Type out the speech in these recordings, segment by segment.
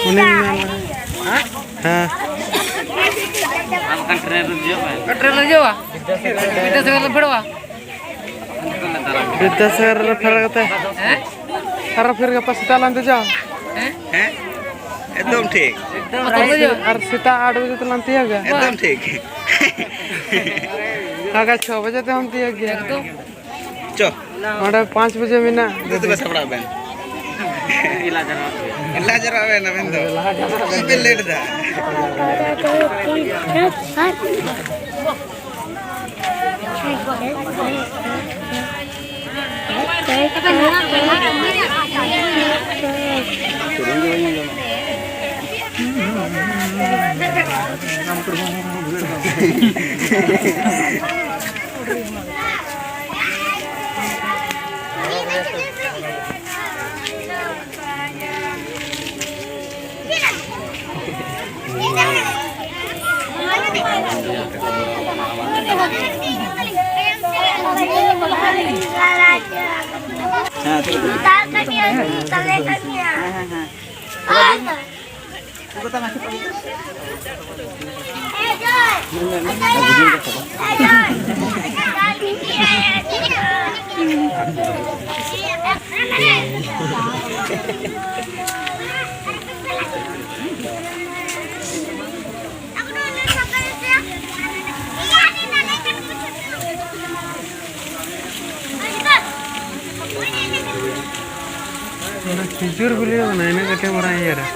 हाँ ट्रेलर जो विद्यासागर पड़वा विद्यासागर फरक है हर फिर के पास तालां ते जाओ हैं एकदम ठीक और सीता 8 बजे तलां ते आगा एकदम ठीक आगा 6 बजे ते हम ते गया चो और 5 बजे मिना दे तो सबड़ा बेन इलाज रावे ना बेन तो पे लेट दा jujur beliau mana ini kata orang ya dah.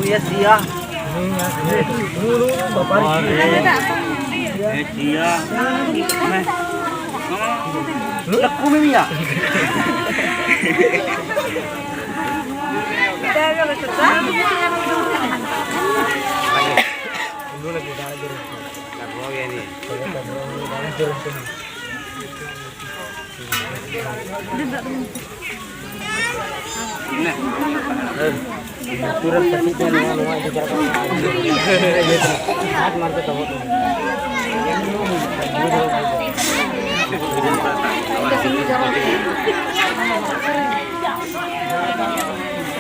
Ya sia. Sia. Lekku mimi ya. तुरंत पसी पे नवा जो कर हाथ मार के तब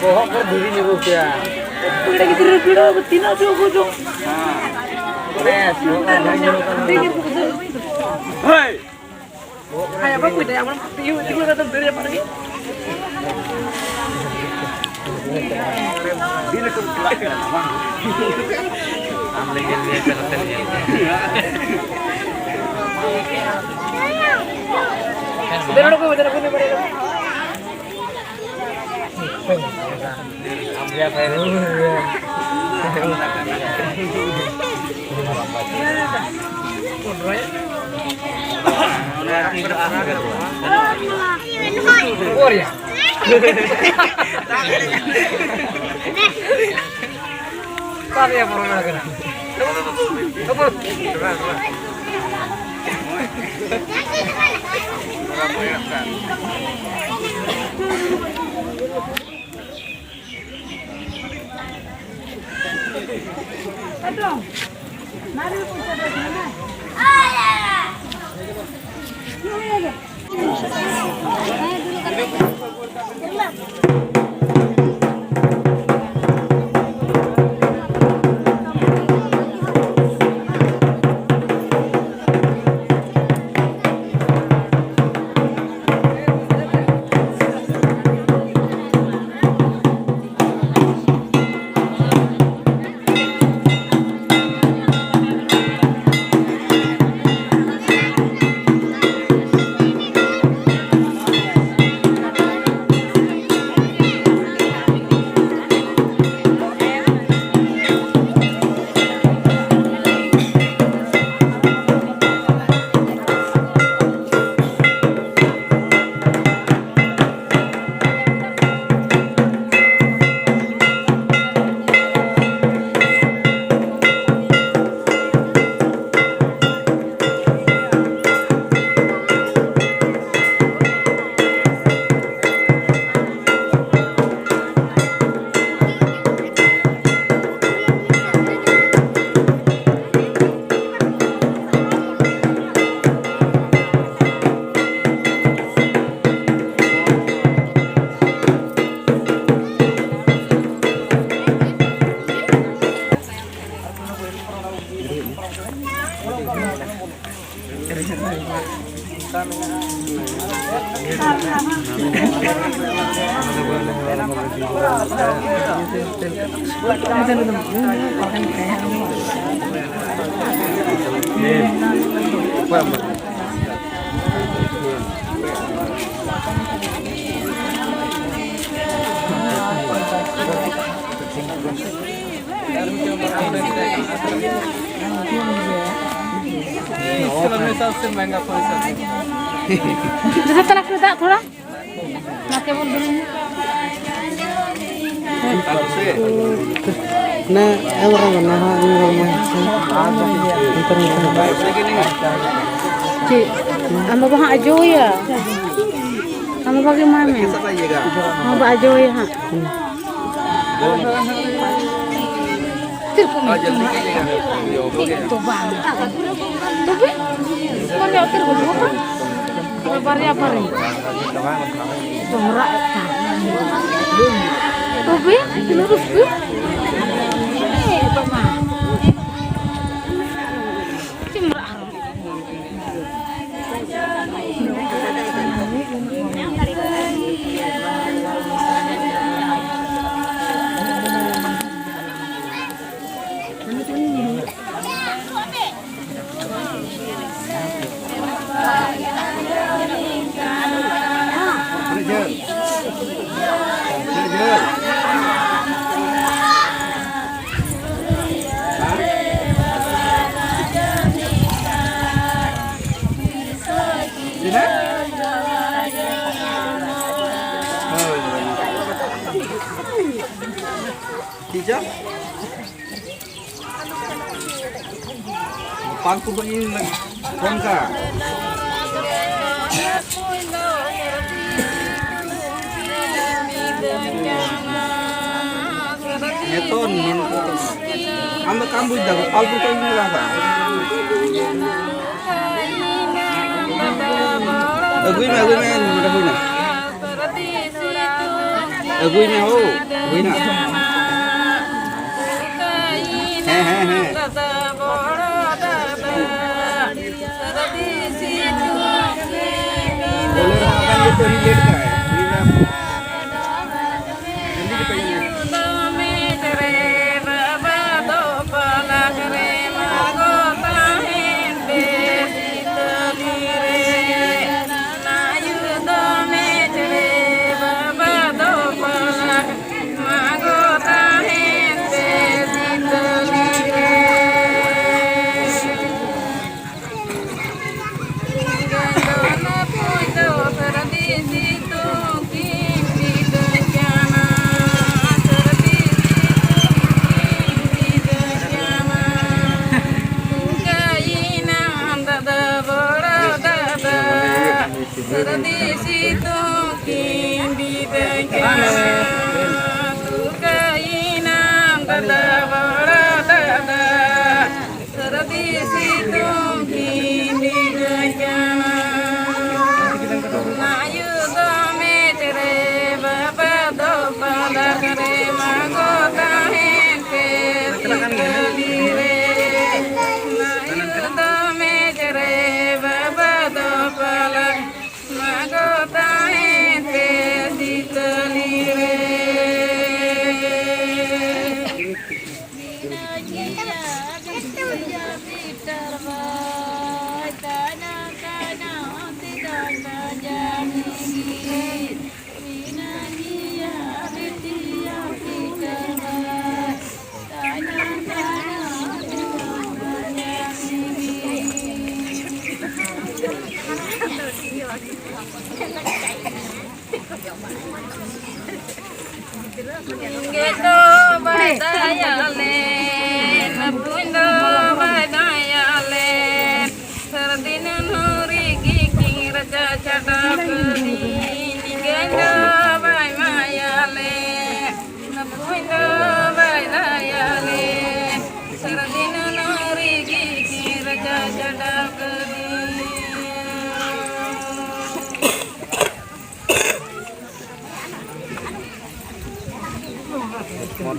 बहुत पर दूरी नहीं रुकिया पीड़ा की तरह पीड़ा तीन जो जो press Hei. kayak apa pida yang tinggal datang dari apa lagi Bila tu kelak apa? Ambil dia tertentu. benar kok benar benar benar ambil apa ini oh ya Kali ya porong lagi. Apa? Aduh. Mari kita berjalan. सबसे महंगा पैसा जैसे तक रखता थोड़ा ना केवल Nah, orang nah ini Cik, amo ba ajo ya? Amo bagaimana? Amo ba ajo ya? Itu bang. Tapi, kau ni okey boleh apa? Berapa apa ni? Pemerak. Tapi, lurus tu. Itu mah. Pemerak. Tiga. Pangku begini lagi. Bangka. Neton, anda kambuh dah. Pangku begini lagi. Agui na, agui na ho, agui na. बोलो अपन ये तो relate का है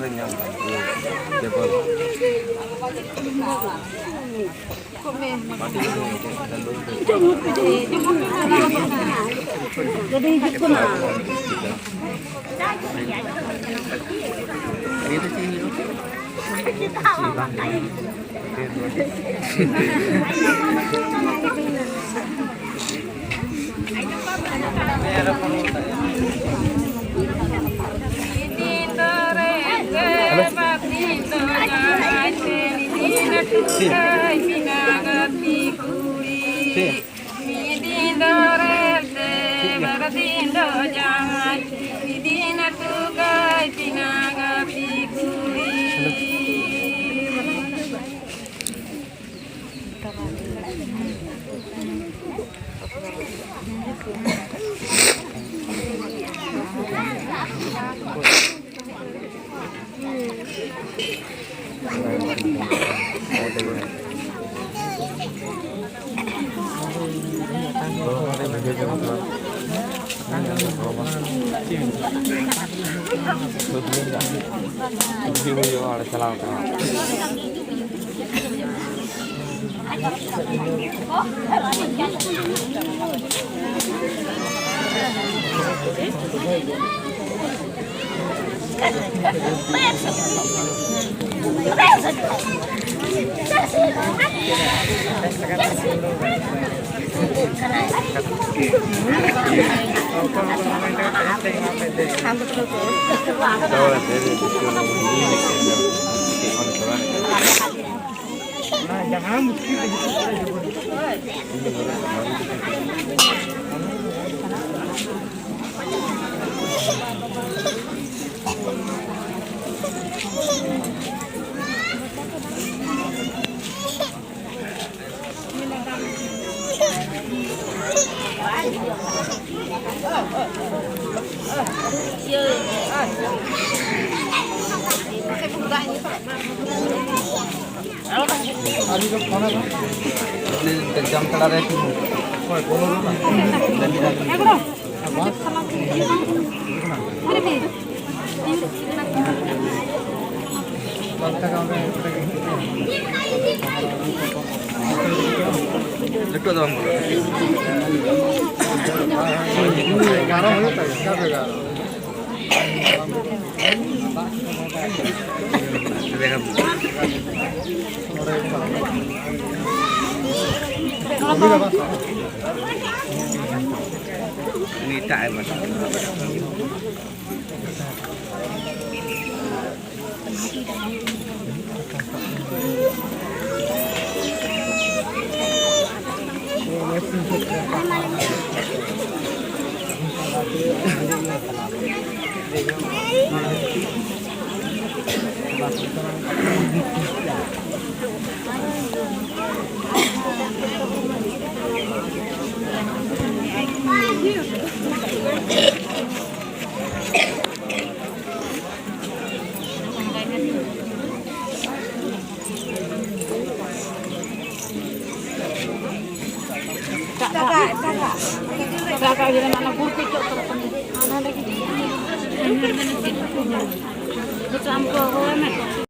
जल्दी के पहले Jadi gitu nah. Itu sih. Ini tak mas. Kakak jadi mana putih cok terpenuh. Ada lagi. Itu campur,